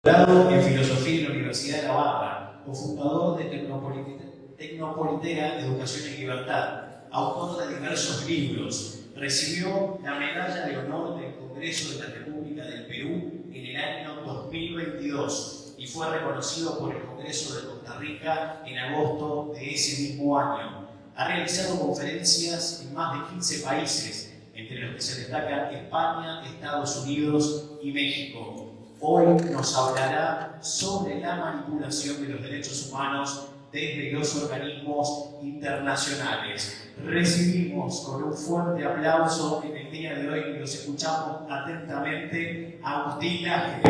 Doctorado en Filosofía en la Universidad de Navarra, cofundador de Tecnopolitera Educación y Libertad, autor de diversos libros. Recibió la Medalla de Honor del Congreso de la República del Perú en el año 2022 y fue reconocido por el Congreso de Costa Rica en agosto de ese mismo año. Ha realizado conferencias en más de 15 países, entre los que se destacan España, Estados Unidos y México. Hoy nos hablará sobre la manipulación de los derechos humanos desde los organismos internacionales. Recibimos con un fuerte aplauso en el día de hoy y los escuchamos atentamente a Agustín Laje.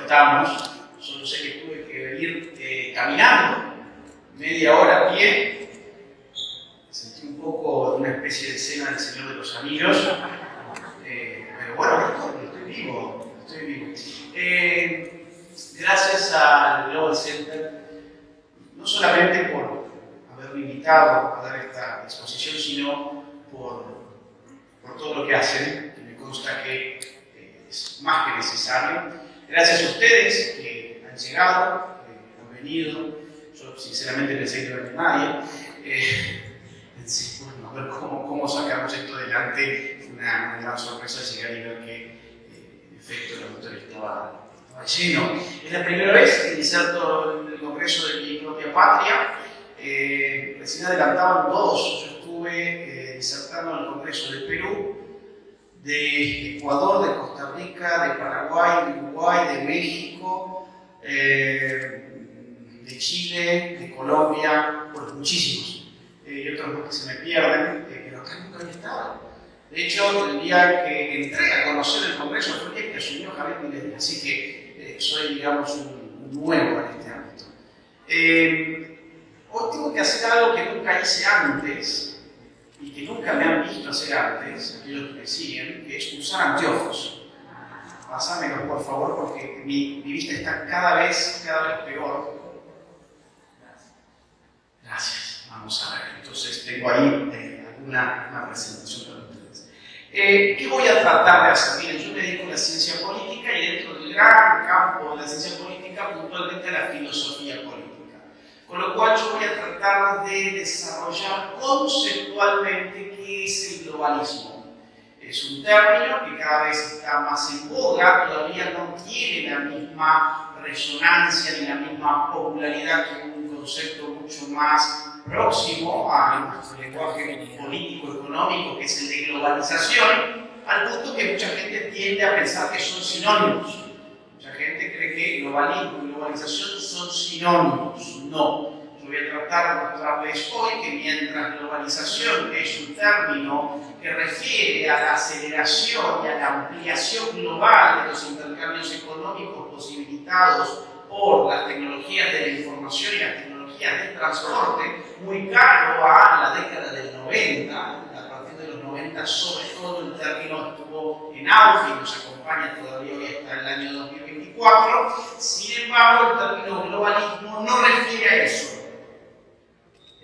Estamos, solo sé que tuve que venir caminando media hora a pie. Sentí un poco una especie de escena del Señor de los Anillos, pero bueno, estoy vivo. Gracias al Global Center, no solamente por haberme invitado a dar esta exposición, sino por todo lo que hacen, que me consta que es más que necesario. Gracias a ustedes que han llegado, han venido. Yo sinceramente pensé que no era nadie. Pensé, bueno, a ver cómo sacamos esto adelante. Fue una gran sorpresa llegar y ver que en efecto el auditorio estaba lleno. Es la primera vez que diserto en el Congreso de mi propia patria. Recién adelantaban dos. Yo estuve disertando en el Congreso de Perú, de Ecuador, de Costa Rica, de Paraguay, de Uruguay, de México, de Chile, de Colombia, bueno, muchísimos. Y otros más que se me pierden, pero acá nunca había estado. De hecho, el día que entré a conocer el Congreso fue el día que asumió Javier Milei, así que soy, digamos, un nuevo en este ámbito. Hoy tengo que hacer algo que nunca hice antes, y que nunca me han visto hacer antes, aquellos que me siguen, que es usar anteojos. Pásamelo, por favor, porque mi vista está cada vez peor. Gracias. Vamos a ver. Entonces, tengo ahí una presentación para ustedes. ¿Qué voy a tratar de hacer? Miren, yo me dedico a la ciencia política y dentro del gran campo de la ciencia política, puntualmente a la filosofía política. Con lo cual yo voy a tratar de desarrollar conceptualmente qué es el globalismo. Es un término que cada vez está más en boga, todavía no tiene la misma resonancia ni la misma popularidad que un concepto mucho más próximo a nuestro lenguaje político-económico, que es el de globalización, al punto que mucha gente tiende a pensar que son sinónimos. Mucha gente cree que globalismo y globalización son sinónimos. No. Yo voy a tratar de mostrarles hoy que mientras globalización es un término que refiere a la aceleración y a la ampliación global de los intercambios económicos posibilitados por las tecnologías de la información y las tecnologías del transporte, muy caro a la década del 90, a partir de los 90 sobre todo el término estuvo en auge y nos acompaña todavía hoy hasta el año 2024. Sin embargo, el término globalismo no refiere a eso.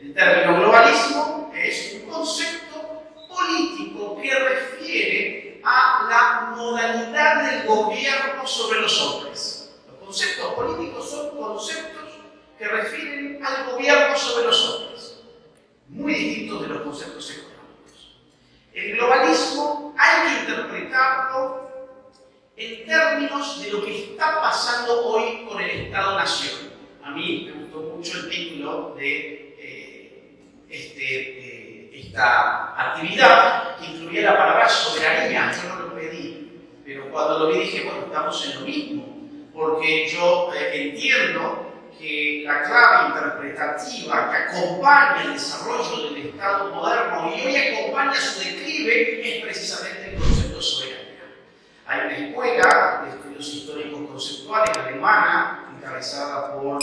El término globalismo es un concepto político que refiere a la modalidad del gobierno sobre los hombres. Los conceptos políticos son conceptos que refieren al gobierno sobre los hombres, muy distintos de los conceptos económicos. El globalismo hay que interpretarlo en términos de lo que está pasando hoy con el Estado-Nación. A mí me gustó mucho el título de esta actividad, que incluía la palabra soberanía. Yo no lo pedí, pero cuando lo vi dije, bueno, estamos en lo mismo, porque yo entiendo que la clave interpretativa que acompaña el desarrollo del Estado moderno y hoy acompaña su declive es precisamente el concepto de soberanía. Hay una escuela de estudios históricos conceptuales alemana, encabezada por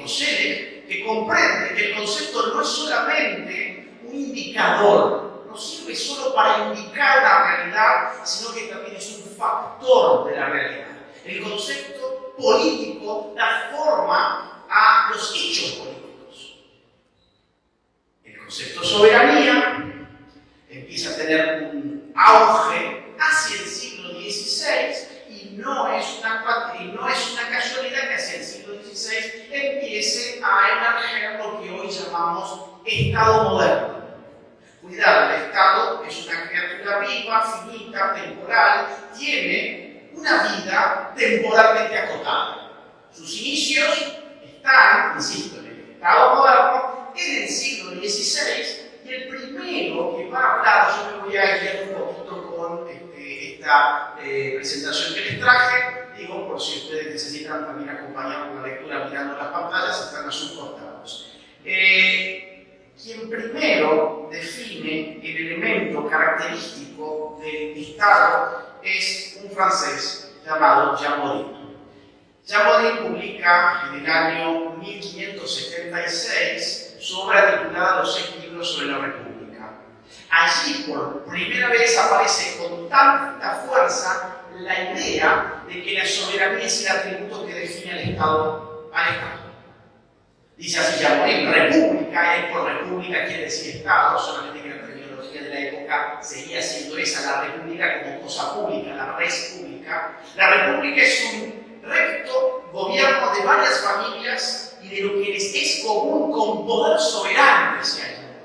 Koselleck, que comprende que el concepto no es solamente indicador, no sirve solo para indicar la realidad, sino que también es un factor de la realidad. El concepto político da forma a los hechos políticos. El concepto soberanía empieza a tener un auge hacia el siglo XVI y no es una casualidad que hacia el siglo XVI empiece a emerger lo que hoy llamamos Estado moderno. Cuidado, el Estado es una criatura viva, finita, temporal, tiene una vida temporalmente acotada. Sus inicios están, insisto, en el Estado moderno, en el siglo XVI, y el primero que va a hablar, yo me voy a guiar un poquito con esta presentación que les traje, digo, por si ustedes necesitan también acompañar con la lectura mirando las pantallas, están a sus costados. Quien primero define el elemento característico del Estado es un francés llamado Jean Bodin. Jean Bodin publica en el año 1576 su obra titulada Los 6 libros sobre la República. Allí por primera vez aparece con tanta fuerza la idea de que la soberanía es el atributo que define al Estado. Dice así Jean Bodin, república, y por república quiere decir Estado, solamente que la terminología de la época seguía siendo esa, la república como cosa pública, la res pública. La república es un recto gobierno de varias familias y de lo que les es común con poder soberano, decía Jean Bodin.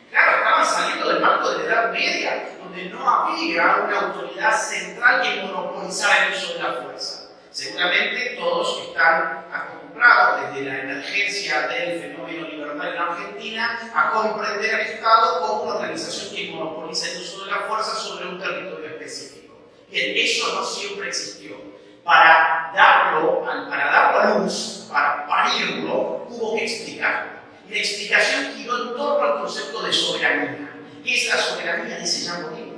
Claro, estaban saliendo del marco de la Edad Media, donde no había una autoridad central que monopolizara el uso de la fuerza. Seguramente todos están acostumbrados desde la emergencia del fenómeno libertario en Argentina a comprender al Estado como una organización que monopoliza el uso de la fuerza sobre un territorio específico. Bien, eso no siempre existió. Para darlo a luz, para parirlo, hubo que explicarlo. Y la explicación giró en torno al concepto de soberanía. ¿Qué es la soberanía? Dice Jean Bodin.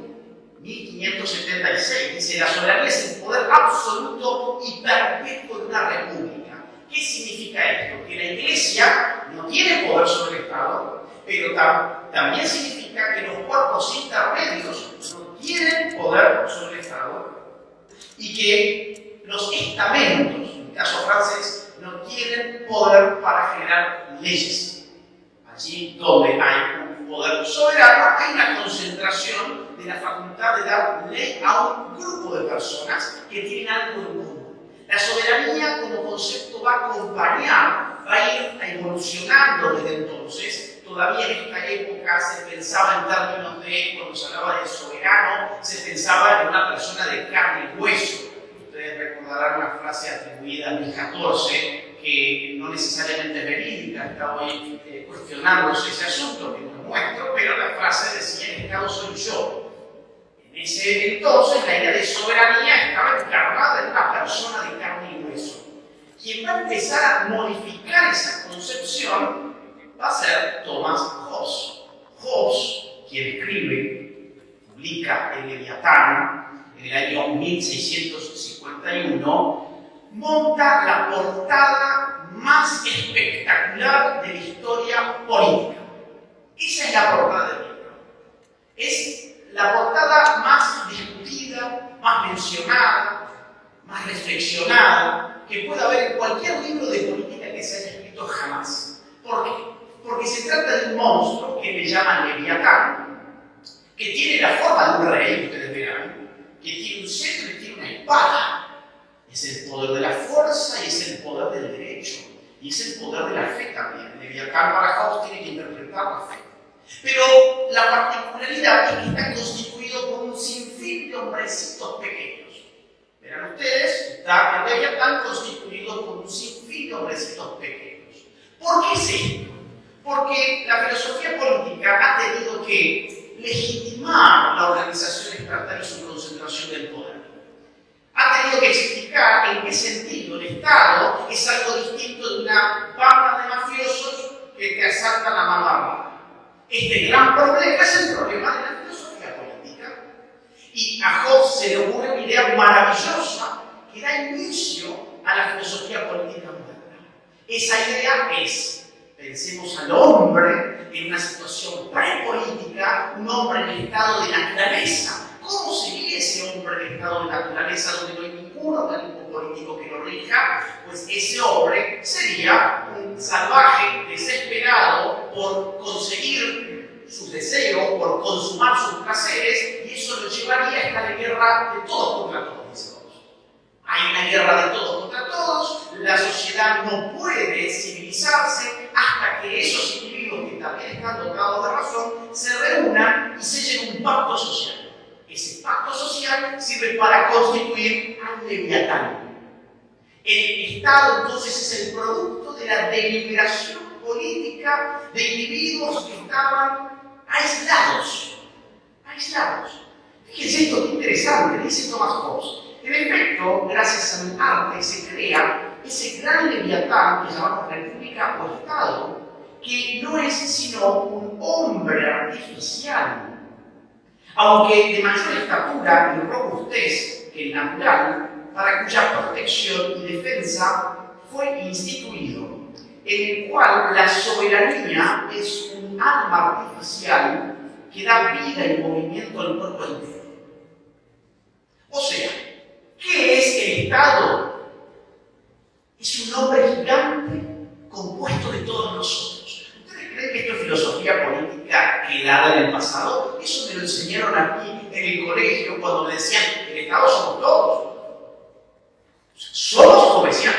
1576, dice, la soberanía es el poder absoluto y perpetuo de una república. ¿Qué significa esto? Que la Iglesia no tiene poder sobre el Estado, pero también significa que los cuerpos intermedios no tienen poder sobre el Estado y que los estamentos, en el caso francés, no tienen poder para generar leyes. Allí donde hay un poder soberano, hay una concentración de la facultad de dar ley a un grupo de personas que tienen algo en común. La soberanía como concepto va a acompañar, va a ir evolucionando desde entonces. Todavía en esta época se pensaba en términos de, cuando se hablaba de soberano, se pensaba en una persona de carne y hueso. Ustedes recordarán una frase atribuida a Luis XIV, que no necesariamente es verídica, está hoy cuestionándose ese asunto, que no es nuestro, pero la frase decía: el Estado soy yo. En ese entonces la idea de soberanía estaba encarnada en una persona de carne y hueso. Quien va a empezar a modificar esa concepción va a ser Thomas Hobbes. Hobbes, quien escribe, publica el Leviatán en el año 1651, monta la portada más espectacular de la historia política. Esa es la portada del libro. Es la portada más discutida, más mencionada, más reflexionada que pueda haber en cualquier libro de política que se haya escrito jamás. ¿Por qué? Porque se trata de un monstruo que le llaman Leviatán, que tiene la forma de un rey, ustedes verán, que tiene un cetro y tiene una espada. Es el poder de la fuerza y es el poder del derecho. Y es el poder de la fe también. Leviatán para Hobbes tiene que interpretar la fe. Pero la particularidad es que está constituido por un sinfín de hombrecitos pequeños. Verán ustedes, está el Leviatán constituido por un sinfín de hombrecitos pequeños. ¿Por qué es esto? Porque la filosofía política ha tenido que legitimar la organización estatal y su concentración del poder. Ha tenido que explicar en qué sentido el Estado es algo distinto de una banda de mafiosos que te asaltan la mano armada. Este gran problema es el problema de la filosofía política. Y a Hobbes se le ocurre una idea maravillosa que da inicio a la filosofía política moderna. Esa idea es: pensemos al hombre en una situación prepolítica naturaleza donde no hay ningún organismo político que lo rija, pues ese hombre sería un salvaje desesperado por conseguir sus deseos, por consumar sus placeres, y eso lo llevaría a esta guerra de todos contra todos. Hay una guerra de todos contra todos, la sociedad no puede civilizarse hasta que esos individuos que también están dotados de razón se reúnan y sellen un pacto social. Ese pacto social sirve para constituir al Leviatán. El Estado entonces es el producto de la deliberación política de individuos que estaban aislados. Fíjense esto, qué interesante, dice Thomas Hobbes. En efecto, gracias al arte se crea ese gran Leviatán que llamamos República o Estado, que no es sino un hombre artificial, aunque de mayor estatura y robustez que el natural, para cuya protección y defensa fue instituido, en el cual la soberanía es un alma artificial que da vida y movimiento al cuerpo entero. O sea, ¿qué es el Estado? Es un hombre gigante compuesto de todos nosotros. ¿Ustedes creen que esto es filosofía política quedada en el pasado? Eso me lo enseñaron a mí en el colegio cuando me decían que el Estado somos todos. Somos como decían,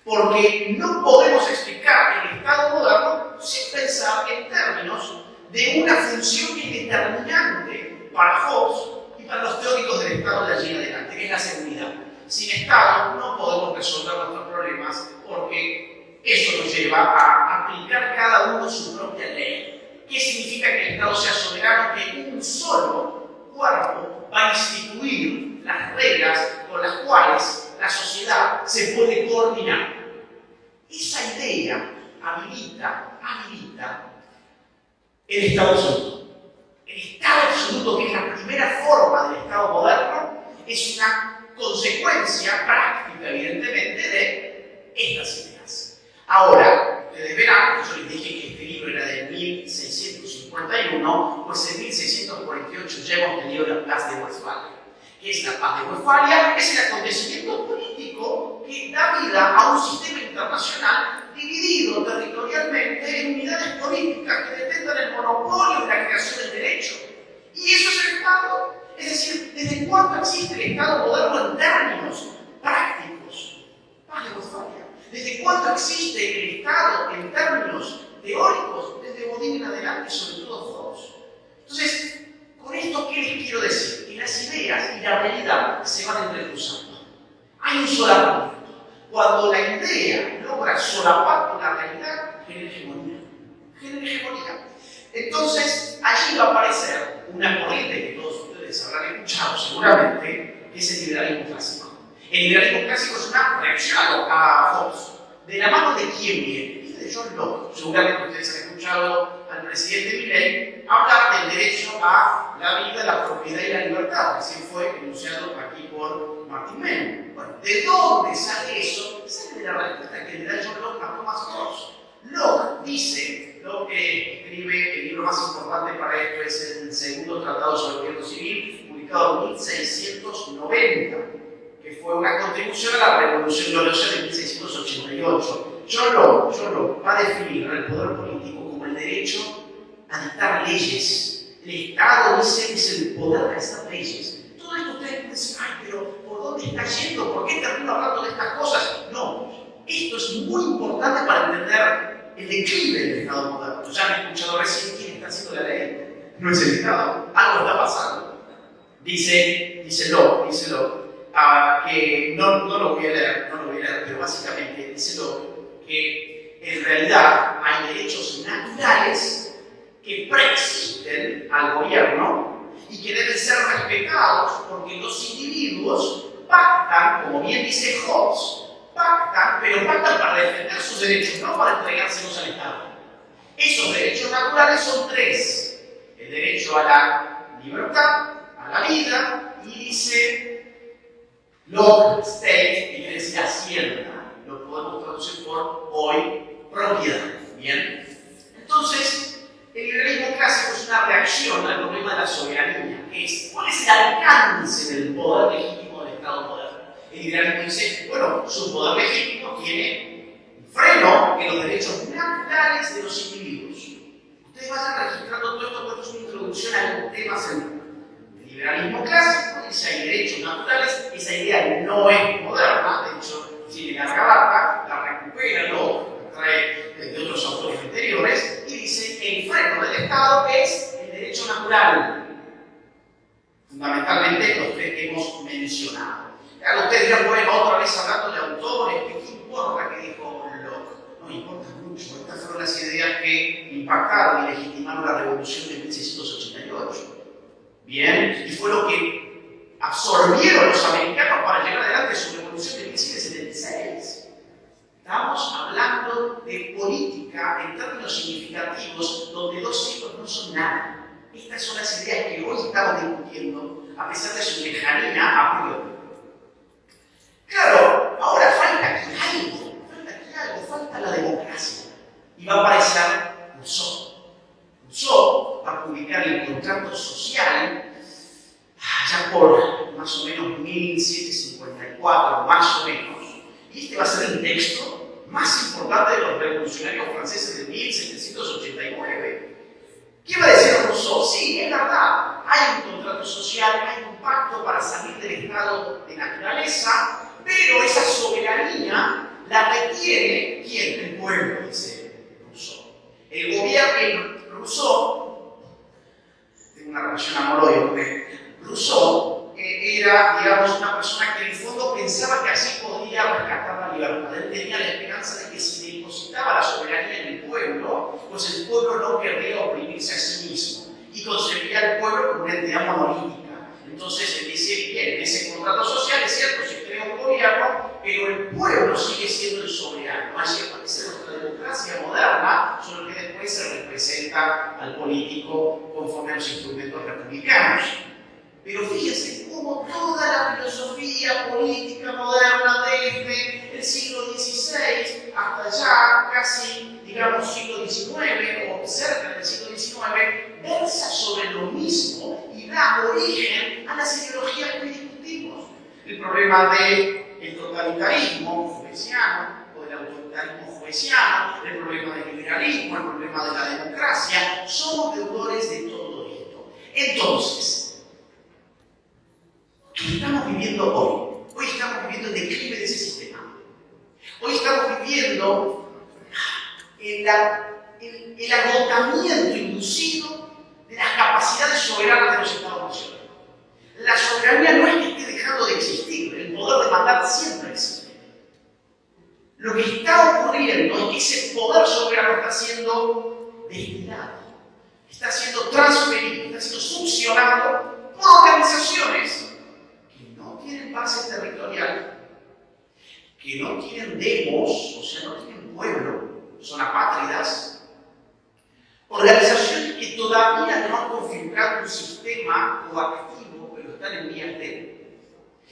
porque no podemos explicar el Estado moderno sin pensar en términos de una función que es determinante para Hobbes y para los teóricos del Estado de allí en adelante, que es la seguridad. Sin Estado no podemos resolver nuestros problemas porque eso nos lleva a aplicar cada uno su propia ley. ¿Qué significa que el Estado sea soberano? Que un solo cuerpo va a instituir las reglas con las cuales la sociedad se puede coordinar. Esa idea habilita el Estado absoluto. El Estado absoluto, que es la primera forma del Estado moderno, es una consecuencia práctica, evidentemente, de estas ideas. Ahora, ustedes verán, yo les dije que este libro era de 1651, pues en 1648 ya hemos tenido la Paz de Westfalia. ¿Qué es la Paz de Westfalia? Es el acontecimiento político que da vida a un sistema internacional dividido territorialmente en unidades políticas que detentan el monopolio y la creación del derecho. Y eso es el Estado. Es decir, ¿desde cuándo existe el Estado moderno en términos prácticos? Paz de Westfalia. ¿Desde cuándo existe el Estado en términos teóricos? Desde Bodin en adelante, sobre todo Hobbes. Entonces, con esto, ¿qué les quiero decir? Que las ideas y la realidad se van entrecruzando. Hay un solapamiento. Cuando la idea logra solapar con la realidad, genera hegemonía. Entonces, allí va a aparecer una corriente que todos ustedes habrán escuchado seguramente, que es el liberalismo clásico. El liberalismo clásico es una reacción a Hobbes. ¿De la mano de quién viene? Viene de John Locke. Seguramente ustedes han escuchado al presidente Milley hablar del derecho a la vida, la propiedad y la libertad. Así fue enunciado aquí por Martin Mann. Bueno, ¿de dónde sale eso? Sale de la respuesta que le da John Locke a Thomas Hobbes. Locke dice, Locke escribe el libro más importante para esto, es el segundo tratado sobre el gobierno civil, publicado en 1690, que fue una contribución a la Revolución Gloriosa de 1688. John Locke va a definir el poder político como el derecho a dictar leyes. El Estado dice que es el poder de dictar leyes. Todo esto ustedes pueden decir, ay, pero ¿por dónde está yendo? ¿Por qué termino hablando de estas cosas? No, esto es muy importante para entender el declive del Estado moderno. Ya han escuchado recién quién está haciendo la ley. No es el Estado, algo está pasando. Dice Locke, que no lo voy a leer, pero básicamente dice Locke que en realidad hay derechos naturales que preexisten al gobierno y que deben ser respetados porque los individuos pactan, como bien dice Hobbes, pero pactan para defender sus derechos, no para entregárselos al Estado. Esos derechos naturales son tres: el derecho a la libertad, a la vida, y dice Locke, state, que quiere decir hacienda, lo podemos traducir por hoy, propiedad. Bien, entonces el liberalismo clásico es una reacción al problema de la soberanía, que es cuál es el alcance del poder legítimo liberalismo dice, bueno, su poder legítimo tiene un freno en los derechos naturales de los individuos. Ustedes vayan registrando todo esto porque es una introducción a un tema central. El liberalismo clásico dice hay derechos naturales, esa idea no es moderna, de hecho, tiene larga data, la recupera, la trae de otros autores anteriores, y dice que el freno del Estado es el derecho natural. Fundamentalmente los tres que hemos mencionado. Claro, ustedes dirán, bueno, otra vez hablando de autores, ¿qué importa que dijo Locke? No importa mucho, estas fueron las ideas que impactaron y legitimaron la revolución de 1688. Bien, y fue lo que absorbieron los americanos para llevar adelante su revolución de 1776. Estamos hablando de política en términos significativos donde 2 siglos no son nada. Estas son las ideas que hoy estamos discutiendo a pesar de su lejanía a priori. Claro, ahora falta aquí algo, falta la democracia. Y va a aparecer Rousseau. Rousseau va a publicar el Contrato Social ya por más o menos 1754, más o menos. Y este va a ser el texto más importante de los revolucionarios franceses de 1789. ¿Qué va a decir Rousseau? Sí, es verdad, hay un contrato social, hay un pacto para salir del estado de naturaleza, pero esa soberanía la requiere, ¿quién? El pueblo, dice Rousseau. El gobierno, Rousseau, tengo una relación amor-odio con él, Rousseau era, digamos, una persona que en el fondo pensaba que así podía rescatar la libertad. Él tenía la esperanza de que si depositaba la soberanía en el pueblo, pues el pueblo no querría oprimirse a sí mismo y concebía al pueblo como una entidad monolítica. Entonces él dice, bien, en ese contrato social es cierto, se crea un gobierno, pero el pueblo sigue siendo el soberano. Así aparece nuestra democracia moderna, solo que después se representa al político conforme a los instrumentos republicanos. Pero fíjense cómo toda la filosofía política moderna desde el siglo XVI hasta ya casi, digamos, siglo XIX o cerca del siglo XIX, versa sobre lo mismo y da origen a las ideologías que discutimos. El problema del totalitarismo judeziano o del autoritarismo judeziano, el problema del liberalismo, el problema de la democracia, somos deudores de todo esto. Entonces, ¿qué estamos viviendo hoy? Hoy estamos viviendo el declive de ese sistema. Hoy estamos viviendo el agotamiento inducido de las capacidades soberanas de los Estados nacionales. La soberanía no es que esté dejando de existir, el poder de mandar siempre existe. Lo que está ocurriendo es que ese poder soberano está siendo destinado, está siendo transferido, está siendo succionado por organizaciones no tienen base territorial, que no tienen demos, o sea, no tienen pueblo, son apátridas, organizaciones que todavía no han configurado un sistema coactivo, pero están en vías de.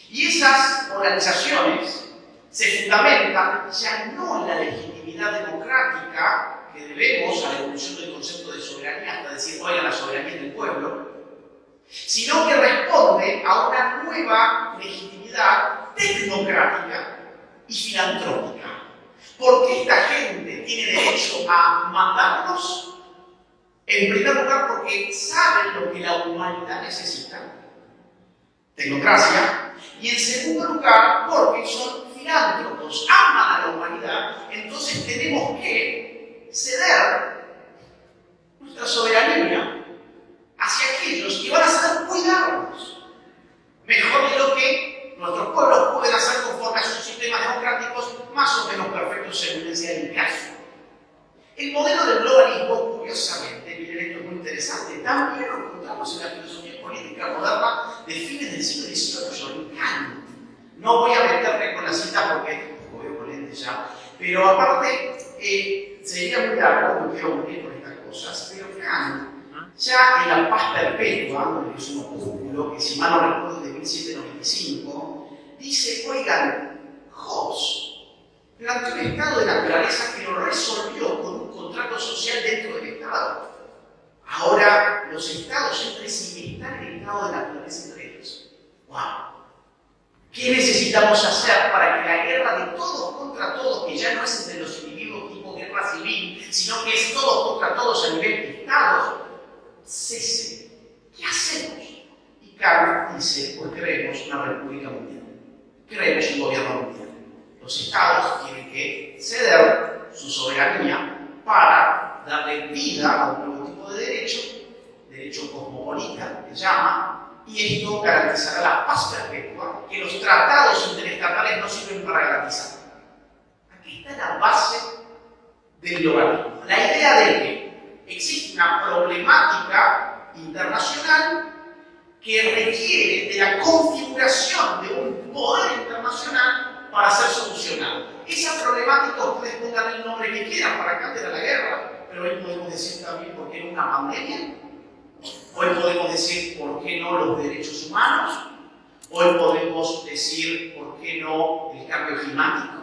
Y esas organizaciones se fundamentan ya no en la legitimidad democrática que debemos a la evolución del concepto de soberanía hasta decir, oiga, la soberanía es del pueblo, sino que responde a una nueva legitimidad tecnocrática y filantrópica. ¿Por qué esta gente tiene derecho a mandarnos? En primer lugar, porque saben lo que la humanidad necesita, tecnocracia, y en segundo lugar, porque son filántropos, aman a la humanidad, entonces tenemos que ceder nuestra soberanía hacia aquellos que van a saber cuidarnos mejor de lo que nuestros pueblos pueden hacer conforme a sus sistemas democráticos más o menos perfectos según sea el caso. El modelo del globalismo, curiosamente, miren, esto es muy interesante, también lo encontramos en la filosofía política moderna de fines del siglo XVIII, en Kant. No voy a meterme con la cita porque veo con lente ya, pero aparte sería muy largo, me quiero unir con estas cosas, pero Kant, ya en La Paz Perpetua, que es un opúsculo que, si mal no recuerdo, es de 1795, dice, oigan, Hobbes planteó un estado de naturaleza que lo resolvió con un contrato social dentro del Estado. Ahora los Estados entre sí están en el estado de naturaleza entre ellos. ¡Wow! ¿Qué necesitamos hacer para que la guerra de todos contra todos, que ya no es entre los individuos tipo guerra civil, sino que es todos contra todos a nivel de Estado, cese? ¿Qué hacemos? Y Kant dice, pues creemos una república mundial, creemos un gobierno mundial. Los Estados tienen que ceder su soberanía para darle vida a un nuevo tipo de derecho cosmopolita, que llama, y esto garantizará la paz perpetua que los tratados interestatales no sirven para garantizar. Aquí está la base del globalismo. La idea de que existe una problemática internacional que requiere de la configuración de un poder internacional para ser solucionada. Esa problemática ustedes pongan el nombre que quieran, para Kant era la guerra, pero hoy podemos decir también por qué no una pandemia. Hoy podemos decir por qué no los derechos humanos. Hoy podemos decir por qué no el cambio climático.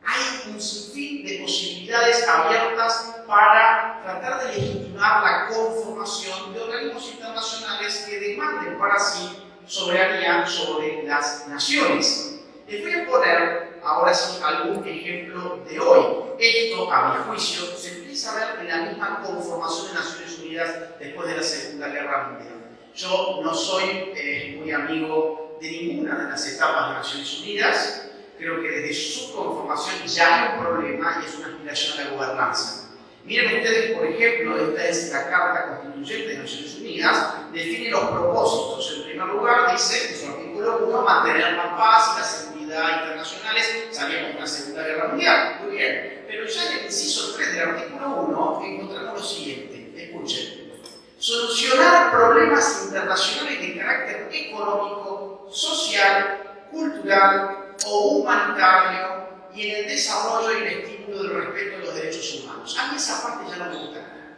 Hay un sinfín de posibilidades abiertas para tratar de legitimar la conformación de organismos internacionales que demanden para sí soberanía sobre las naciones. Les voy a poner ahora sí algún ejemplo de hoy. Esto, a mi juicio, se empieza a ver en la misma conformación de Naciones Unidas después de la Segunda Guerra Mundial. Yo no soy muy amigo de ninguna de las etapas de Naciones Unidas. Creo que desde su conformación ya hay un problema y es una aspiración a la gobernanza. Miren ustedes, por ejemplo, esta es la Carta Constituyente de Naciones Unidas, define los propósitos. En primer lugar, dice en su artículo 1, mantener la paz y la seguridad internacionales. Sabíamos que una Segunda Guerra Mundial, muy bien. Pero ya en el inciso 3 del artículo 1 encontramos lo siguiente, escuchen. Solucionar problemas internacionales de carácter económico, social, cultural o humanitario y en el desarrollo y el estímulo del respeto de los derechos humanos. A mí esa parte ya no me gusta nada.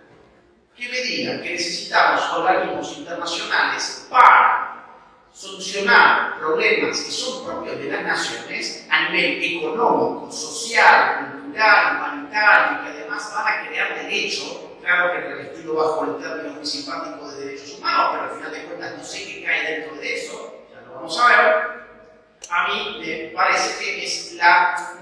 Que me digan que necesitamos organismos internacionales para solucionar problemas que son propios de las naciones a nivel económico, social, cultural, humanitario, y que además van a crear derecho, claro que revestido bajo el término muy simpático de derechos humanos, pero al final de cuentas no sé qué cae dentro de eso, ya lo vamos a ver. A mí me parece que es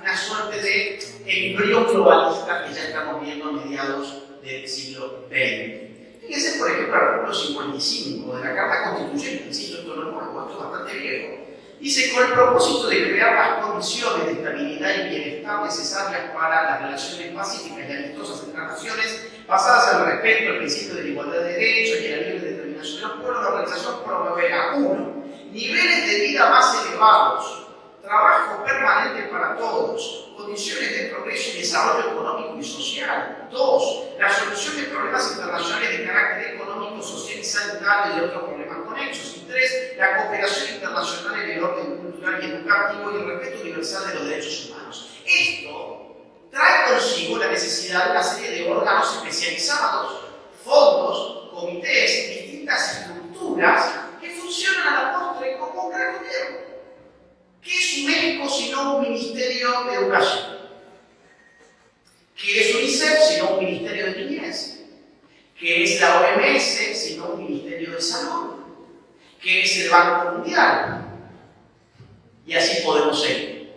una suerte de embrión globalista que ya estamos viendo a mediados del siglo XX. Fíjense, por ejemplo, el artículo 55 de la Carta Constituyente, insisto, esto no es nuevo, esto es bastante viejo. Dice, con el propósito de crear las condiciones de estabilidad y bienestar necesarias para las relaciones pacíficas y amistosas entre las naciones, basadas en el respeto al principio de la igualdad de derechos y a la libre determinación de los pueblos, la organización promoverá 1. Niveles de vida más elevados, trabajo permanente para todos, condiciones de progreso y desarrollo económico y social. 2. La solución de problemas internacionales de carácter económico, social y sanitario y de otros problemas conexos. Y 3. La cooperación internacional en el orden cultural y educativo y el respeto universal de los derechos humanos. Esto trae consigo la necesidad de una serie de órganos especializados, fondos, comités, distintas estructuras que funcionan a la postre como un gran gobierno. ¿Qué es UNESCO sino un ministerio de educación? ¿Qué es UNICEF sino un ministerio de niñez? ¿Qué es la OMS sino un ministerio de salud? ¿Qué es el Banco Mundial? Y así podemos seguir.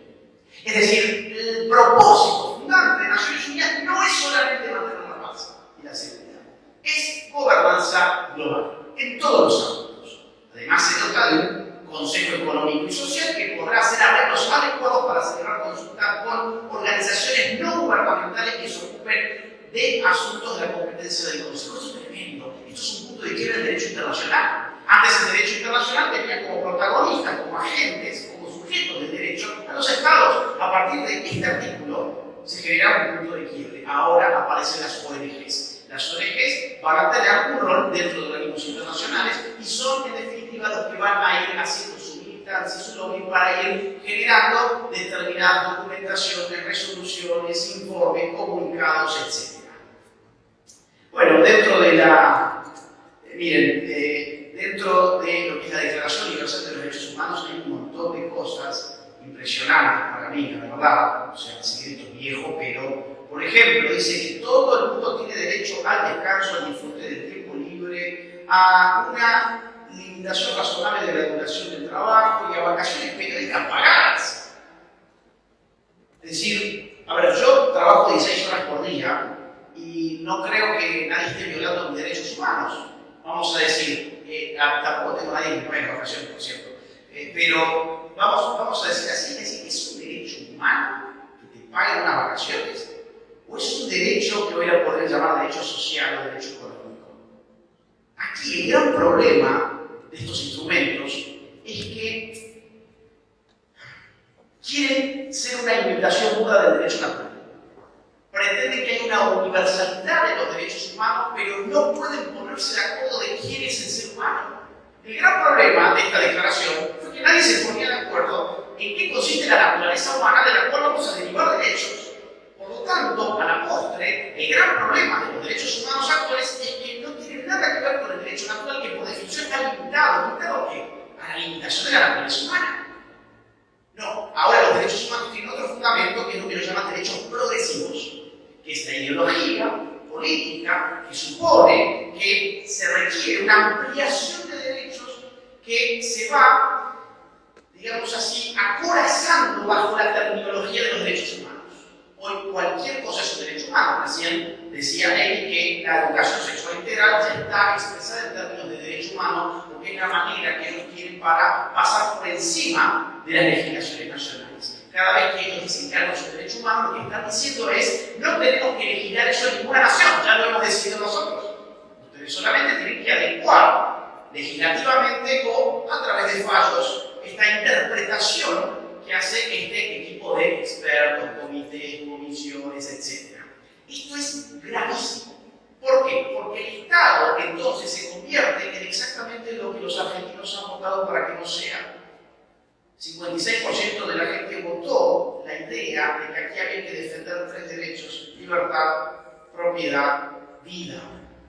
Es decir, el propósito fundante de Naciones Unidas no es solamente mantener la paz y la seguridad, es gobernanza global, en todos los ámbitos. Además, se trata de un Consejo Económico y Social que podrá hacer arreglos adecuados para celebrar consultas con organizaciones no gubernamentales que se ocupen de asuntos de la competencia del Consejo. Eso es tremendo. Esto es un punto de quiebra del derecho internacional. Antes el derecho internacional tenía como protagonistas, como agentes, como sujetos del derecho a los estados. A partir de este artículo se genera un punto de quiebre. Ahora aparecen las ONGs. Las ONGs van a tener un rol dentro de organismos internacionales y son, en definitiva, los que van a ir haciendo su militancia y su lobby para ir generando determinadas documentaciones, resoluciones, informes, comunicados, etc. Bueno, dentro de la... dentro de lo que es la Declaración Universal de los Derechos Humanos hay un montón de cosas impresionantes para mí, la verdad. O sea, el secreto es viejo, pero... Por ejemplo, dice que todo el mundo tiene derecho al descanso, al disfrute del tiempo libre, a una limitación razonable de la duración del trabajo y a vacaciones periódicas pagadas. Es decir, a ver, yo trabajo 16 horas por día y no creo que nadie esté violando mis derechos humanos. Vamos a decir, tampoco tengo nadie que me pague vacaciones, por cierto. Pero vamos a decir así, ¿es un derecho humano que te paguen unas vacaciones? ¿O es un derecho que voy a poder llamar derecho social o derecho económico? Aquí el gran problema de estos instrumentos es que quieren ser una imitación pura del derecho natural. Pretenden que hay una universalidad de los derechos humanos, pero no pueden ponerse de acuerdo de quién es el ser humano. El gran problema de esta declaración fue que nadie se ponía de acuerdo en qué consiste la naturaleza humana de la cual vamos a derivar derechos. Por lo tanto, a la postre, el gran problema de los derechos humanos actuales es que no tienen nada que ver con el derecho natural, que por definición está limitado. ¿Limitado a qué? A la limitación de la naturaleza humana. No, ahora los derechos humanos tienen otro fundamento, que es lo que ellos llaman derechos progresivos, que es la ideología política que supone que se requiere una ampliación de derechos que se va, digamos así, acorazando bajo la terminología de los derechos humanos. Hoy cualquier cosa es un derecho humano. Recién decía Lenin que la educación sexual integral ya está expresada en términos de derecho humano, porque es la manera que ellos tienen para pasar por encima de las legislaciones nacionales. Cada vez que ellos dicen que algo es un derecho humano, lo que están diciendo es: no tenemos que legislar eso en ninguna nación, ya lo hemos decidido nosotros. Ustedes solamente tienen que adecuar legislativamente o a través de fallos esta interpretación que hace este equipo de expertos, comités, comisiones, etc. Esto es gravísimo. ¿Por qué? Porque el Estado entonces se convierte en exactamente lo que los argentinos han votado para que no sea. 56% de la gente votó la idea de que aquí había que defender tres derechos: libertad, propiedad, vida.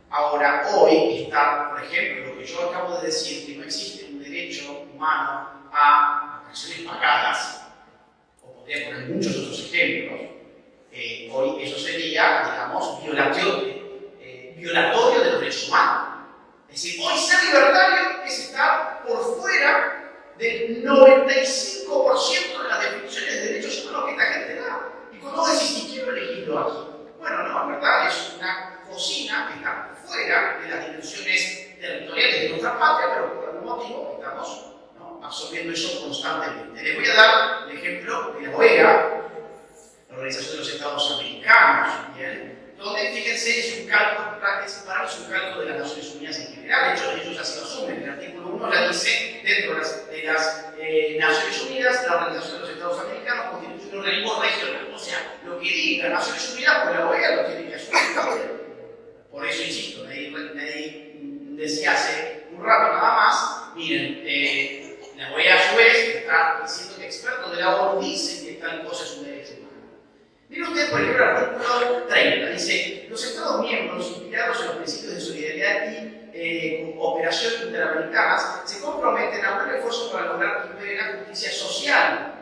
Ahora, hoy está, por ejemplo, lo que yo acabo de decir, que no existe un derecho humano a vacaciones pagadas, o podría poner muchos otros ejemplos. Hoy eso sería, digamos, violatorio de los derechos humanos. Es decir, hoy ser libertario es estar por fuera del 95% de las definiciones de derechos humanos que esta gente da. Y cuando vos decís, ¿y quiero elegirlo aquí? Bueno, no, en verdad es una cocina que está fuera de las dimensiones territoriales de nuestra patria, pero por algún motivo estamos absorbiendo eso constantemente. Les voy a dar el ejemplo de la OEA, la Organización de los Estados Americanos, ¿bien? Donde, fíjense, es un cálculo, es un cálculo de las Naciones Unidas en general. De hecho, ellos así lo asumen. El artículo 1 ya dice: dentro de las Naciones Unidas, la Organización de los Estados Americanos constituye un organismo regional. O sea, lo que diga Naciones Unidas, pues la OEA lo tiene que asumir. Por eso insisto, nadie decía hace un rato nada más: miren, la OEA a su vez está diciendo que expertos de la ONU dicen que tal cosa es un derecho humano. Miren ustedes, por ejemplo, el artículo 30, dice: los Estados miembros, inspirados en los principios de solidaridad y cooperación interamericanas, se comprometen a un esfuerzo para lograr que impere la justicia social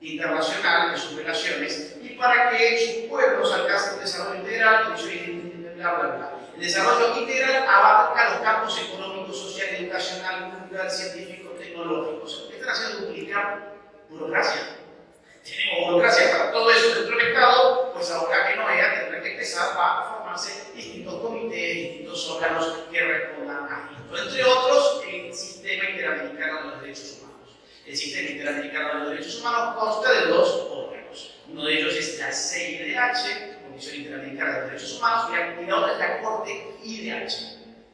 internacional en sus relaciones y para que sus pueblos alcancen un desarrollo integral, bla, bla, bla. El desarrollo integral abarca los campos económico, social, educacional, cultural, científico, tecnológico. ¿Qué están haciendo? Duplicar burocracia. Tenemos burocracia para todo eso dentro del Estado, pues ahora que no haya, tendrá que empezar a formarse distintos comités, distintos órganos que respondan a esto. Entre otros, el Sistema Interamericano de los Derechos Humanos. El Sistema Interamericano de los Derechos Humanos consta de dos órganos. Uno de ellos es la CIDH, Comisión Interamericana de los Derechos Humanos, y la otra es la Corte IDH,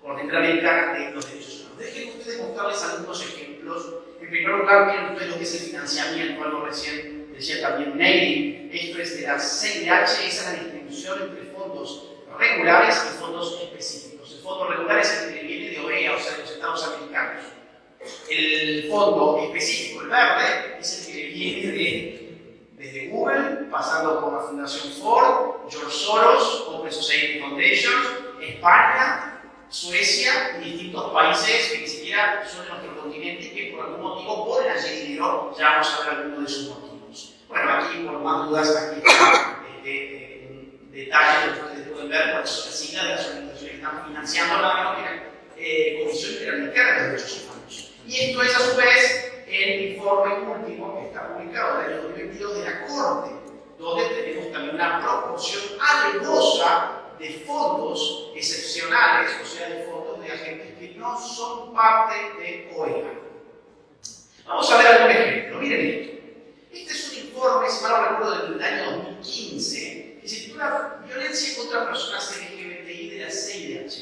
Corte Interamericana de los Derechos Humanos. Dejen ustedes mostrarles algunos ejemplos. En primer lugar, miren ustedes lo que es el financiamiento, algo recién decía también Neyri. Esto es de la CIDH, esa es la distribución entre fondos regulares y fondos específicos. El fondo regular es el que viene de OEA, o sea, de los Estados Americanos. El fondo específico, el verde, es el que viene desde Google, pasando por la Fundación Ford, George Soros, Open Society Foundation, España, Suecia y distintos países que ni siquiera son de nuestro continente, que por algún motivo ponen allí dinero. Ya vamos a ver algunos de sus motivos. Bueno, aquí por más dudas, aquí está detalle que ustedes pueden ver cuáles son las siglas de las organizaciones que están financiando la Comisión Interamericana de los Derechos Humanos. Y esto es a su vez el informe último que está publicado en el año 2022 de la Corte, donde tenemos también una proporción alevosa de fondos excepcionales, o sea, de fondos de agentes que no son parte de OEA. Vamos a ver algún ejemplo. Miren esto. Este es un informe, si mal no recuerdo, del año 2015, que se titula Violencia contra personas LGBTI de la CIDH.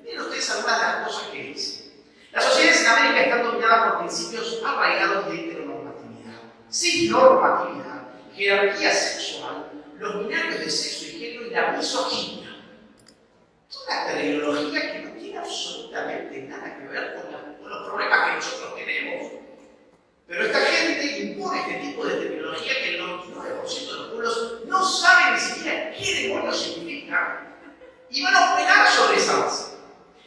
Miren ustedes algunas de las cosas que dice. Las sociedades en América están dominadas por principios arraigados de heteronormatividad, cisnormatividad, jerarquía sexual, los binarios de sexo y género y la misoginia. Toda esta ideología que no tiene absolutamente nada que ver con los problemas que nosotros tenemos. Pero esta gente impone este tipo de terminología que el 99% de los pueblos no saben ni siquiera qué demonios significa y van a operar sobre esa base.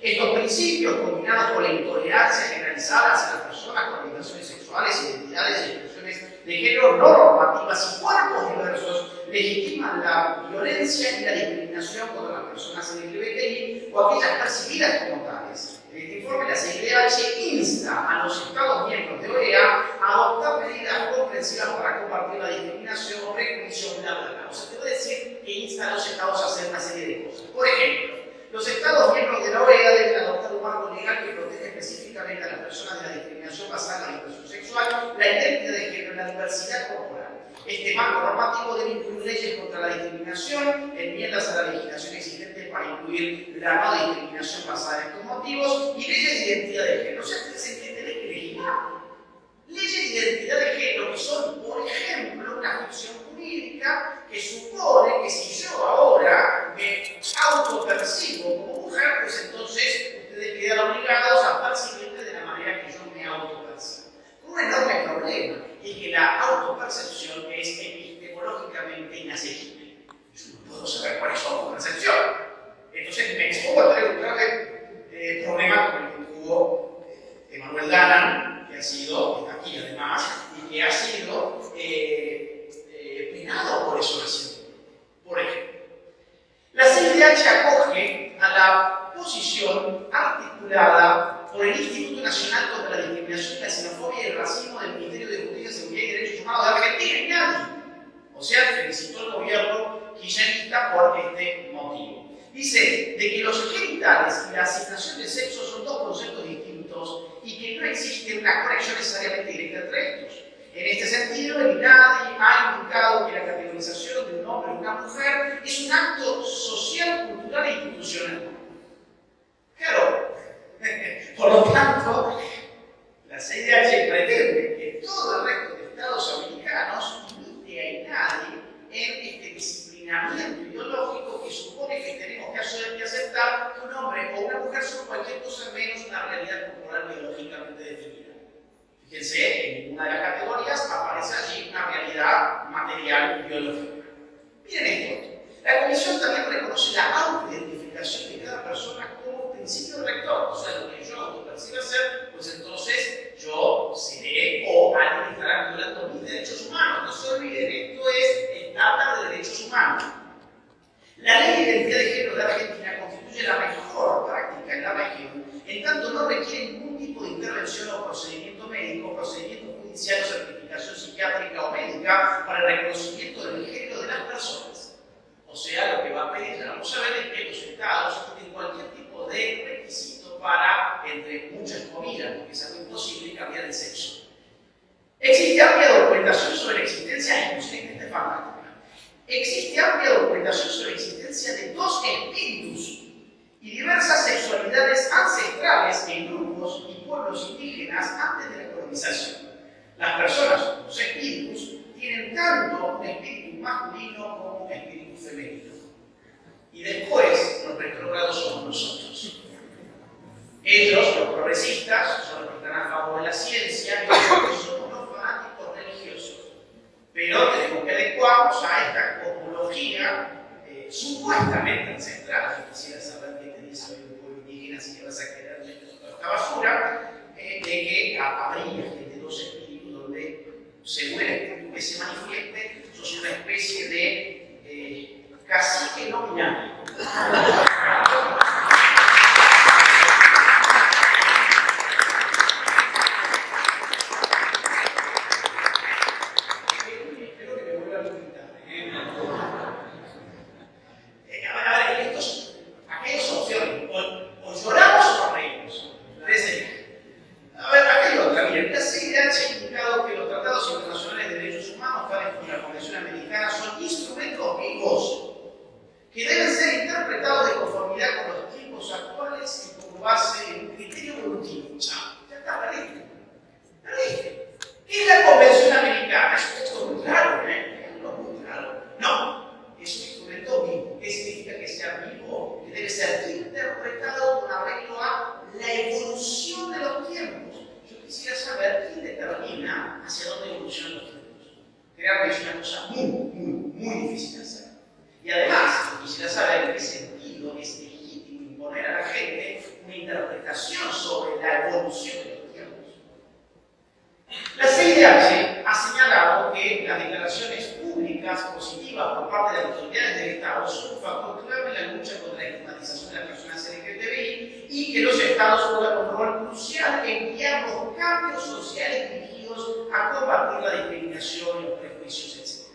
Estos principios, combinados con la intolerancia generalizada hacia las personas con orientaciones sexuales, identidades y expresiones de género no normativas y cuerpos diversos, legitiman la violencia y la discriminación contra las personas LGBTI o aquellas percibidas como tales. En este informe, la CIDH insta a los Estados miembros de OEA a adoptar medidas comprensivas para combatir la discriminación o prejuicio, bla, bla, bla. O sea, te voy a decir que insta a los Estados a hacer una serie de cosas. Por ejemplo, los Estados miembros de la OEA deben adoptar un marco legal que proteja específicamente a las personas de la discriminación basada en la orientación sexual, la identidad de género y la diversidad corporal. Este marco normativo debe incluir leyes contra la discriminación, enmiendas a la legislación existente para incluir la no discriminación basada en estos motivos y leyes de identidad de género. O sea, ustedes entienden que legislar. Leyes de identidad de género que son, por ejemplo, una ficción jurídica que supone que si yo ahora me autopercibo como mujer, pues entonces ustedes quedan obligados a percibirme de la manera que yo me autopercibo. Con un enorme problema, y que la autopercepción es epistemológicamente inaccesible. Yo no puedo saber cuál es su autopercepción. Entonces me expongo a tener un grave problema con el que tuvo Emanuel Danan, que ha sido, está aquí además, y que ha sido penado por eso recientemente. Por ejemplo, la CIDH acoge a la posición articulada por el Instituto Nacional contra la Discriminación, la Xenofobia y el Racismo del Ministerio de Justicia, Seguridad y Derechos Humanos de Argentina, y nadie. O sea, felicitó al gobierno kirchnerista por este motivo. Dice de que los genitales y la asignación de sexo son dos conceptos distintos y que no existe una conexión necesariamente directa entre estos. En este sentido, el INADI ha indicado que la categorización de un hombre o una mujer es un acto social, cultural e institucional. Claro, por lo tanto, la CIDH pretende que todo el resto de estados americanos imite a INADI en este disciplinamiento ideológico que supone que tenemos que aceptar que un hombre o una mujer son cualquier cosa menos una realidad corporal biológicamente definida. Fíjense, en ninguna de las categorías aparece allí una realidad material biológica. Miren esto. La Comisión también reconoce la autoidentificación de cada persona como principio rector. O sea, lo que yo autoperciba ser, pues entonces yo seré o alguien estará violando mis derechos humanos. No se olviden, esto es estándar de derechos humanos. La Ley de Identidad de Género de Argentina constituye la mejor práctica en la región, en tanto no requiere ningún tipo de intervención o procedimiento médico, procedimiento judicial o certificación psiquiátrica o médica para el reconocimiento del género de las personas. O sea, lo que va a pedir, ya vamos a ver, es que los estados tienen cualquier tipo de requisito para, entre muchas comillas, porque es algo imposible, cambiar el sexo. Existe amplia documentación sobre la existencia, inclusive de fármaca. Existe amplia documentación sobre la existencia de dos espíritus y diversas sexualidades ancestrales en grupos y pueblos indígenas antes de la colonización. Las personas, los espíritus, tienen tanto un espíritu masculino como un espíritu femenino. Y después, los retrógrados somos nosotros. Ellos, los progresistas, son los que están a favor de la ciencia, y nosotros somos los fanáticos religiosos. Pero tenemos que adecuarnos a esta cosmología supuestamente ancestral. Yo quisiera saber qué te dice hoy un pueblo indígena si te vas a quedar en toda esta basura, de que habría de dos espíritus donde, según el espíritu que se manifieste, sos una especie de cacique no binario. estados juegan un rol crucial en guiar los cambios sociales dirigidos a combatir la discriminación, los prejuicios, etc.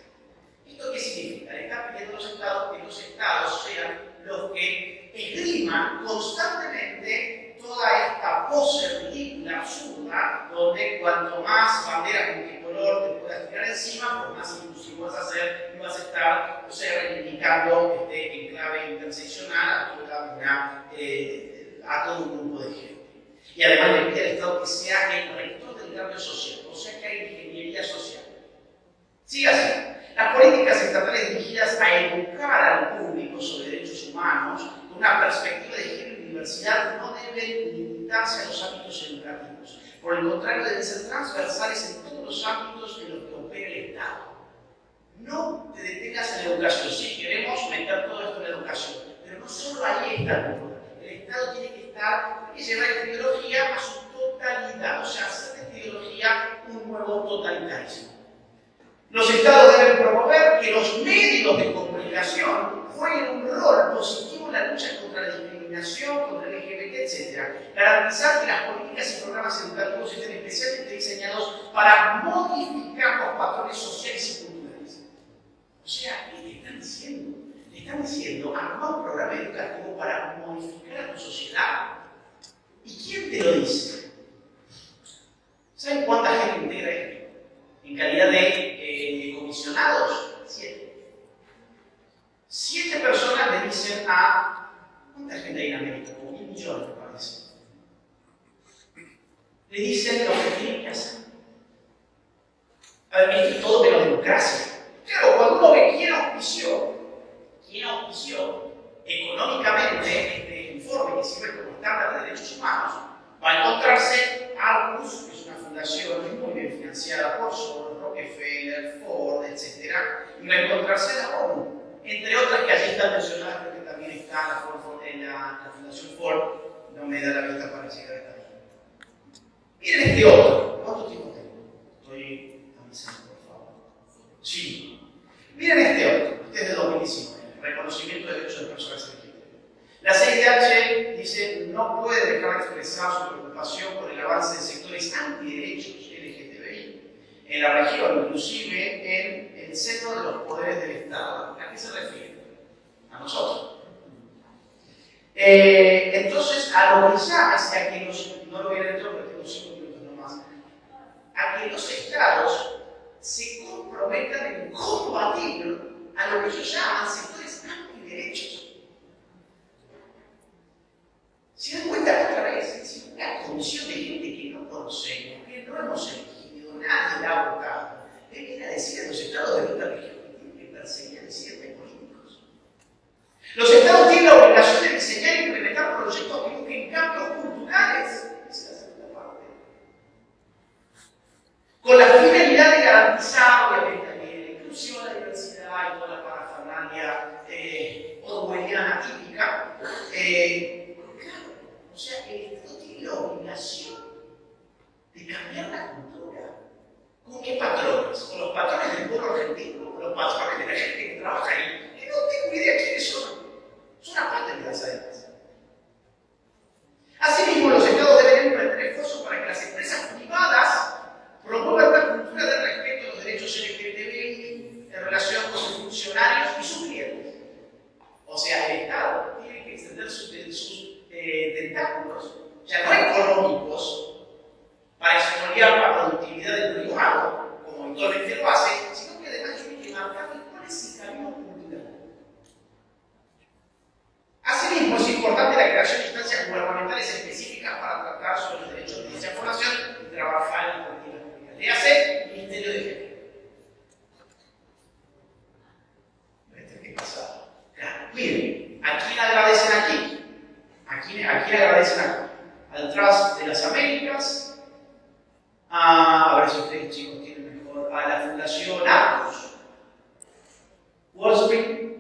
¿Esto qué significa? Le está pidiendo a los estados que los estados sean los que esgriman constantemente toda esta pose ridícula, absurda, donde cuanto más banderas multicolor te puedas tirar encima, por más inclusivo vas a ser y vas a estar, o sea, reivindicando en clave interseccional a todo un grupo de gente. Y además le pide al Estado que sea el rector del cambio social, o sea que hay ingeniería social. Sigue así. Las políticas estatales dirigidas a educar al público sobre derechos humanos con una perspectiva de género y diversidad no deben limitarse a los ámbitos educativos. Por el contrario, deben ser transversales en todos los ámbitos en los que opera el Estado. No te detengas en la educación. Sí, queremos meter todo esto en la educación, pero no solo ahí está el problema. El Estado tiene que llevar esta ideología a su totalidad, o sea, hacer de esta ideología un nuevo totalitarismo. Los estados deben promover que los medios de comunicación jueguen un rol positivo en la lucha contra la discriminación, contra el LGBT, etc. Garantizar que las políticas y programas educativos estén especialmente diseñados para modificar los patrones sociales y culturales. O sea, ¿qué le están diciendo? Le están diciendo, arma un programa educativo para modificar a tu sociedad. ¿Y quién te lo dice? ¿Saben cuánta gente integra esto? En calidad de comisionados, 7. 7 personas le dicen a... ¿Cuánta gente hay en América? Como 1.000 millones, me parece. Le dicen lo que tienen que hacer. A ver, esto es todo de la democracia. Claro, cuando uno ve quién auspició económicamente este informe que sirve como estándar de derechos humanos, va a encontrarse Arcus, que es una fundación muy bien financiada por Soros, Rockefeller, Ford, etc. Y va a encontrarse la ONU, entre otras que allí están mencionadas, creo que también está la Fundación Ford, no me da la vista para llegar hasta ahí. Miren este otro. ¿Cuánto tiempo tengo? Estoy avisando, por favor. Sí. Miren este otro. Este es de 2019. Reconocimiento de derechos de personas LGBT. La CIDH dice no puede dejar de expresar su preocupación por el avance de sectores antiderechos LGTBI en la región, inclusive en el seno de los poderes del Estado. ¿A qué se refiere? A nosotros. Entonces, a lo que llama es a que no lo voy a leer todo, pero tengo 5 minutos nomás, a que los estados se comprometan en combatir a lo que ellos llaman sectores antiderechos. ¿Se dan cuenta otra vez? Es una comisión de gente que no conocemos, que no hemos elegido, nadie la ha votado. Le viene a decir a los estados de esta región que tienen que perseguir a disidentes políticos. Los estados tienen la obligación de diseñar y implementar proyectos que busquen cambios culturales. Esa es la segunda parte. Con la finalidad de garantizar, obviamente, la inclusión, la diversidad y toda la parafernalia orwelliana típica. O sea, el Estado tiene la obligación de cambiar la cultura. ¿Con qué patrones? ¿Con los patrones del pueblo argentino? ¿Con los patrones de la gente que trabaja ahí? Que no tengo idea quiénes son. Son aparte de las además. Asimismo, los estados deben emprender esfuerzos para que las empresas privadas promuevan la cultura de respeto a los derechos LGTBI en relación con sus funcionarios y sus clientes. O sea, el Estado tiene que extender sus tentáculos, ya no económicos, para expoliar la productividad del privado, como actualmente lo hace, sino que además tiene que marcar cuál es el camino cultural. Asimismo, es importante la creación de instancias gubernamentales específicas para tratar sobre los derechos de dicha población y trabajar en las políticas públicas. Le hace Ministerio de Género. ¿Qué pasa? Claro. Miren, ¿a quién agradecen aquí? ¿A quién agradecen aquí? Al Trust de las Américas, a ver si ustedes chicos tienen mejor, a la Fundación Arcus, Wall Street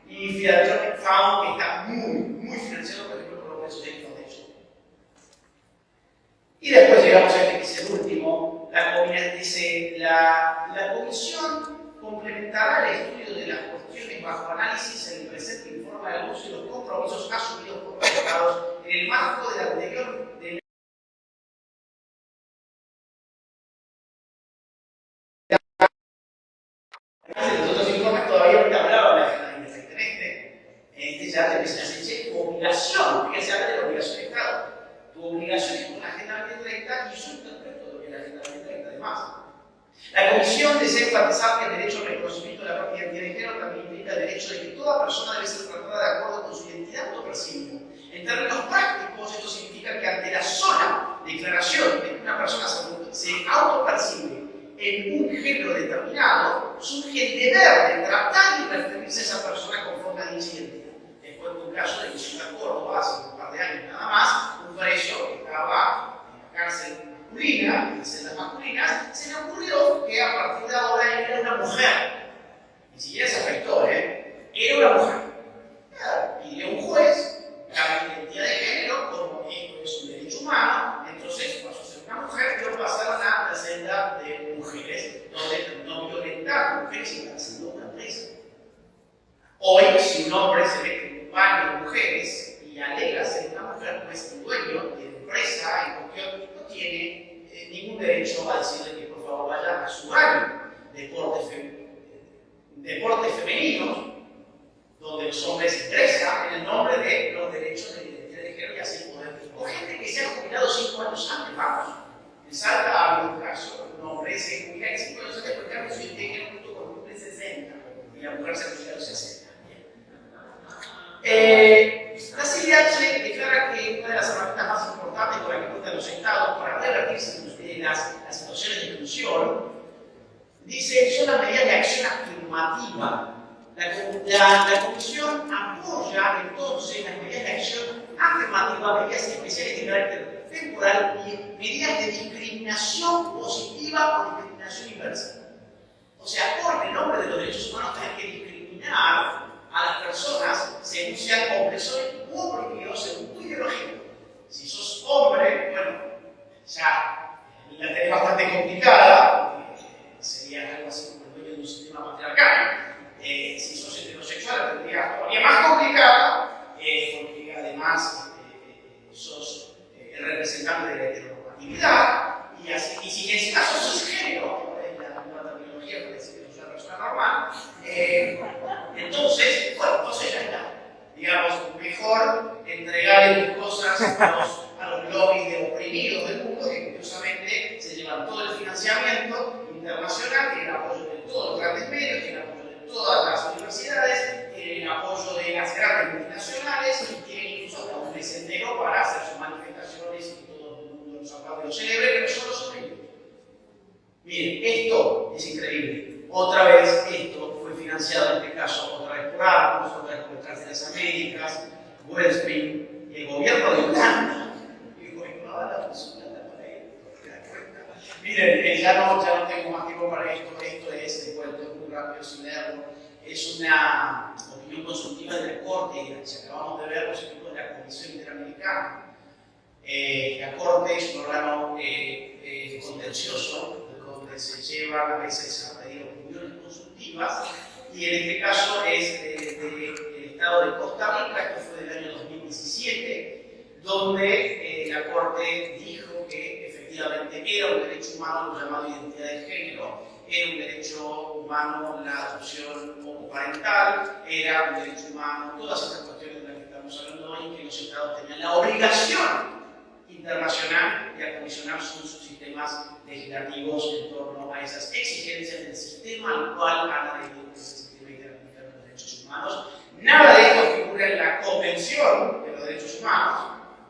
y Philanthropic Fund, que está muy financiado, por ejemplo, por los Washington Foundation. Y después llegamos a este que es el último, la comisión complementará el estudio de las cuestiones bajo análisis en el presente informe al uso y los compromisos asumidos por los estados en el marco de la La Comisión desea enfatizar que el derecho al reconocimiento de la propia identidad de género también implica el derecho de que toda persona debe ser tratada de acuerdo con su identidad autopercibida. En términos prácticos, esto significa que ante la sola declaración de que una persona se autopercibe en un género determinado, surge el deber de tratar y referirse a esa persona conforme a dicha identidad. Después de un caso de Ciudad Córdoba, hace un par de años nada más, un preso que estaba en la cárcel masculina, en las celdas masculinas, se le ocurrió que a partir de ahora él era una mujer. Ni siquiera se afectó, era una mujer. Claro, pidió un juez la identidad de género, como esto es un derecho humano, entonces pasó a ser una mujer, pero pasaron a la celda de mujeres, donde no violentar mujeres y estar haciendo una presa. Hoy, si un hombre se mete en un baño de mujeres y alega ser una mujer, pues el dueño de la empresa en cuestión no tiene ningún derecho a decirle que por favor vaya a su baño. Deportes femeninos, donde los hombres ingresan en el nombre de los derechos de la identidad de género y así poder. O gente que se ha jubilado 5 años antes, vamos. En Salta ha habido un caso, un hombre se jubila en 5 años antes porque ha su identidad de género junto con un hombre 60 y la mujer se ha jubilado 60. La CIDH declara que una de las herramientas más importantes con las que cuentan los estados para revertirse en las situaciones de exclusión, dice, son las medidas de acción afirmativa. La Comisión apoya entonces las medidas de acción afirmativa, medidas especiales de carácter temporal y medidas de discriminación positiva o discriminación inversa. O sea, por el nombre de los derechos humanos hay que discriminar a las personas según sean opresores u oprimidos según tu ideología. Si sos hombre, bueno, ya la tenés bastante complicada, sería algo así como el dueño de un sistema patriarcal. Si sos heterosexual, la tendrías todavía más complicada, porque además sos el representante de la heteronormatividad, y si encima sos cisgénero, que es la nueva terminología para decir que sos una persona normal, entonces, bueno, entonces ya está. Digamos, mejor entregarle cosas a los lobbies de oprimidos del mundo, que curiosamente se llevan todo el financiamiento internacional, tienen apoyo de todos los grandes medios, tienen apoyo de todas las universidades, tienen apoyo de las grandes multinacionales y tienen incluso hasta un mes entero para hacer sus manifestaciones y todo el mundo los aplaude y los celebre, pero solo son ellos. Miren, esto es increíble. Otra vez, esto fue financiado en este caso, otra vez por Arcos, otra vez por Carteras Américas, Wellspring y el gobierno de Holanda. Y dijo, no va a dar plata para esto, ¿te das cuenta? Miren, ya no tengo más tiempo para esto. Esto es, de vuelta, muy rápido sin leerlo. Es una opinión consultiva de la Corte, y acabamos de ver los equipos de la Comisión Interamericana. La Corte es un órgano contencioso, donde se lleva a veces a pedir opiniones consultivas, y en este caso es del Estado de Costa Rica, que fue del año 2017, donde la Corte dijo que efectivamente era un derecho humano lo llamado identidad de género, era un derecho humano la adopción homoparental, era un derecho humano todas estas cuestiones de las que estamos hablando hoy, que los Estados tenían la obligación internacional de acondicionar sus sistemas legislativos en torno a esas exigencias del sistema al cual han adherido el sistema interamericano de los derechos humanos. Nada de esto figura en la Convención de los Derechos Humanos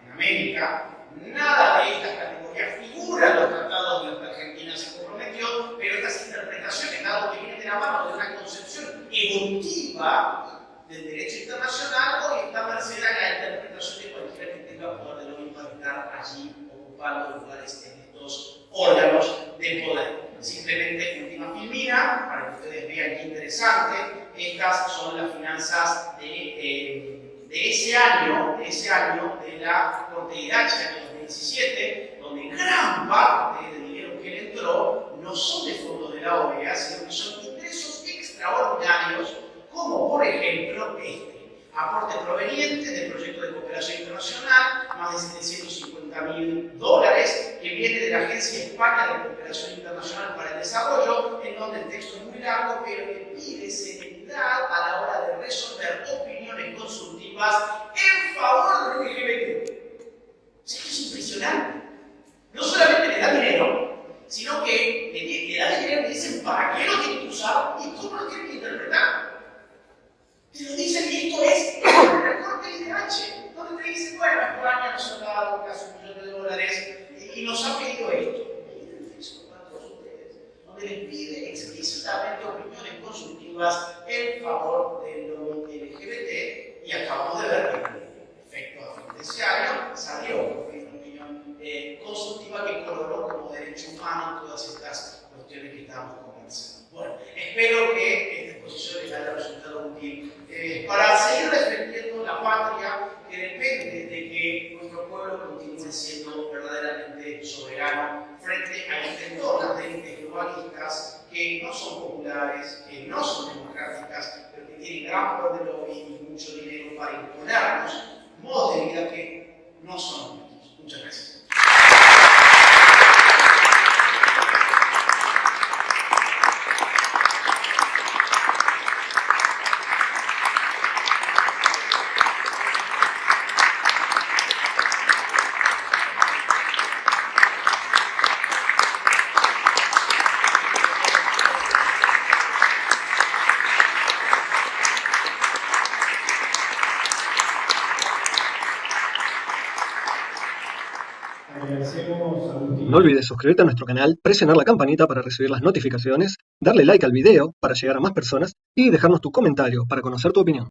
en América, nada de estas categorías figura en los tratados de los que Argentina se comprometió, pero estas interpretaciones, dado que vienen de la mano de una concepción evolutiva del derecho internacional, hoy está merced a la interpretación de cualquiera que tenga poder de lobby para estar allí ocupando lugares en estos órganos de poder. Simplemente, última filmina, para que ustedes vean qué interesante, estas son las finanzas de ese año de la Corte IDH, año 2017, donde gran parte del dinero que le entró no son de fondos de la OEA, sino que son ingresos extraordinarios, como por ejemplo aporte proveniente del proyecto de cooperación internacional, más de $750.000, que viene de la Agencia España de Cooperación Internacional para el Desarrollo, en donde el texto es muy largo, pero que pide celeridad a la hora de resolver opiniones consultivas en favor del LGBT. Esto es impresionante. No solamente le da dinero, sino que le da dinero y dice pueblo continúe siendo verdaderamente soberano frente a intentonas de élites globalistas que no son populares, que no son democráticas, pero que tienen gran poder de lobby y mucho dinero para imponernos modos de vida que no son nuestros. Muchas gracias. No olvides suscribirte a nuestro canal, presionar la campanita para recibir las notificaciones, darle like al video para llegar a más personas y dejarnos tu comentario para conocer tu opinión.